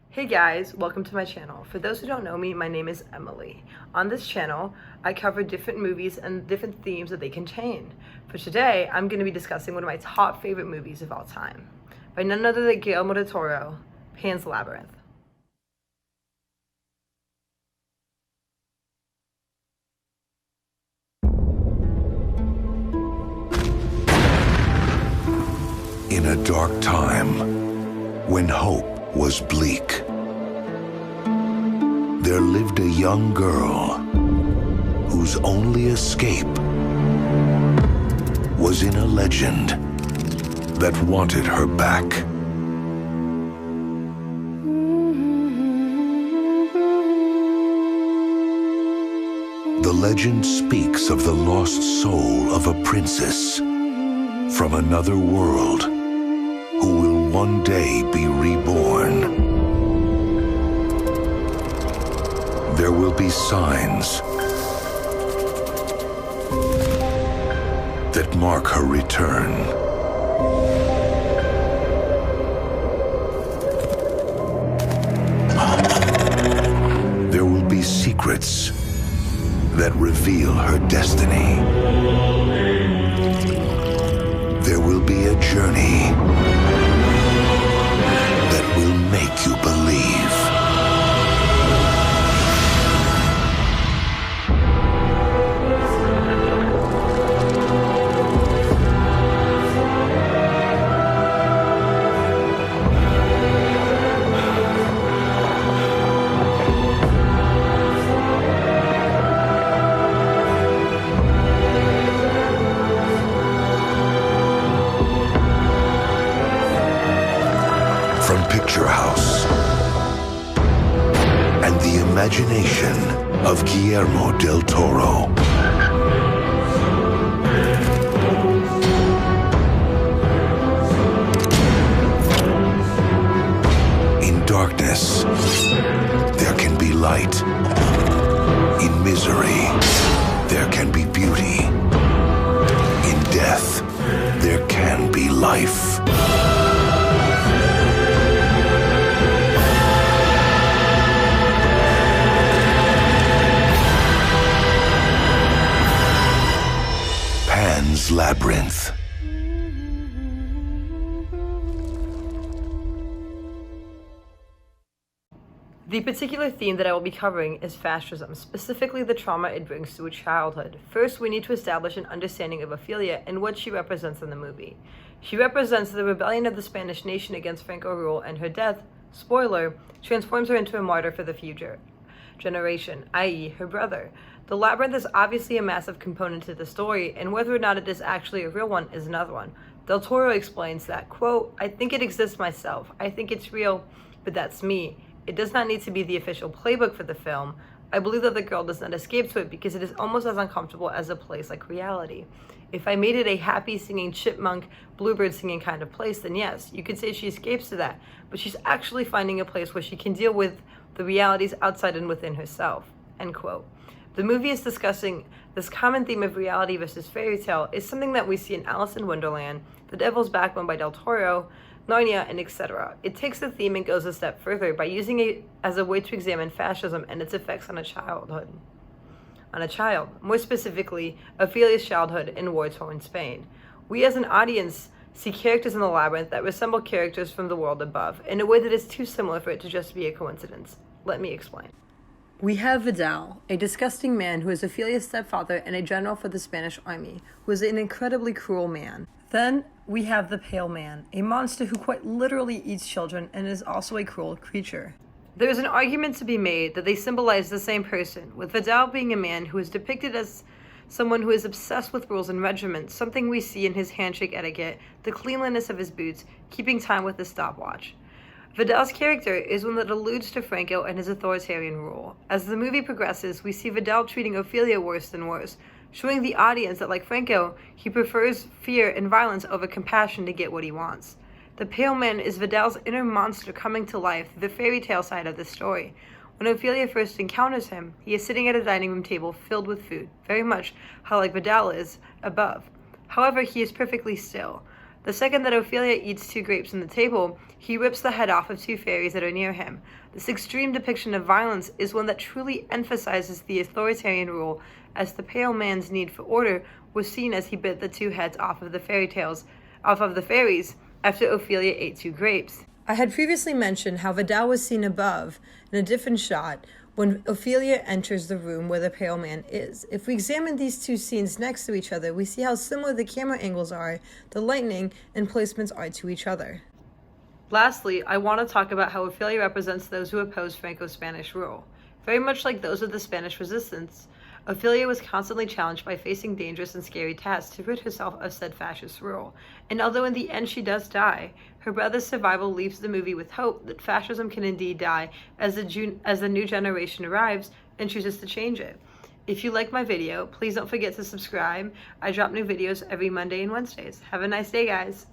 Hey guys, welcome to my channel. For those who don't know me, my name is Emily. On this channel, I cover different movies and different themes that they contain. For today, I'm going to be discussing one of my top favorite movies of all time, by none other than Guillermo del Toro, Pan's Labyrinth. In a dark time, when hope was bleak, there lived a young girl whose only escape was in a legend that wanted her back. The legend speaks of the lost soul of a princess from another world who will one day be reborn. There will be signs that mark her return. There will be secrets that reveal her destiny. There will be a journey that will make you believe. Picture House and the imagination of Guillermo del Toro. In darkness, there can be light. In misery, there can be beauty. In death, there can be life. Pan's Labyrinth. The particular theme that I will be covering is fascism, specifically the trauma it brings to a childhood. First, we need to establish an understanding of Ophelia and what she represents in the movie. She represents the rebellion of the Spanish nation against Franco rule, and her death, spoiler, transforms her into a martyr for the future generation, i.e. her brother. The labyrinth is obviously a massive component to the story, and whether or not it is actually a real one is another one. Del Toro explains that, quote, "I think it exists myself. I think it's real, but that's me. It does not need to be the official playbook for the film. I believe that the girl does not escape to it because it is almost as uncomfortable as a place like reality. If I made it a happy singing chipmunk, bluebird singing kind of place, then yes, you could say she escapes to that, but she's actually finding a place where she can deal with the realities outside and within herself," end quote. The movie is discussing this common theme of reality versus fairy tale is something that we see in Alice in Wonderland, The Devil's Backbone by Del Toro, Narnia, and etc. It takes the theme and goes a step further by using it as a way to examine fascism and its effects on a child. More specifically, Ophelia's childhood in war-torn Spain. We as an audience see characters in the labyrinth that resemble characters from the world above in a way that is too similar for it to just be a coincidence. Let me explain. We have Vidal, a disgusting man who is Ophelia's stepfather and a general for the Spanish army, who is an incredibly cruel man. Then we have the Pale Man, a monster who quite literally eats children and is also a cruel creature. There is an argument to be made that they symbolize the same person, with Vidal being a man who is depicted as someone who is obsessed with rules and regiments, something we see in his handshake etiquette, the cleanliness of his boots, keeping time with his stopwatch. Vidal's character is one that alludes to Franco and his authoritarian rule. As the movie progresses, we see Vidal treating Ophelia worse and worse, showing the audience that, like Franco, he prefers fear and violence over compassion to get what he wants. The Pale Man is Vidal's inner monster coming to life, the fairy tale side of the story. When Ophelia first encounters him, he is sitting at a dining room table filled with food, very much how like Vidal is above. However, he is perfectly still. The second that Ophelia eats 2 grapes on the table, he rips the head off of 2 fairies that are near him. This extreme depiction of violence is one that truly emphasizes the authoritarian rule, as the pale man's need for order was seen as he bit the 2 heads off of the fairies after Ophelia ate 2 grapes. I had previously mentioned how Vidal was seen above in a different shot when Ophelia enters the room where the pale man is. If we examine these 2 scenes next to each other, we see how similar the camera angles are, the lighting, and placements are to each other. Lastly, I want to talk about how Ophelia represents those who oppose Franco-Spanish rule. Very much like those of the Spanish resistance, Ophelia was constantly challenged by facing dangerous and scary tasks to rid herself of said fascist rule. And although in the end she does die, her brother's survival leaves the movie with hope that fascism can indeed die as the new generation arrives and chooses to change it. If you like my video, please don't forget to subscribe. I drop new videos every Monday and Wednesdays. Have a nice day, guys.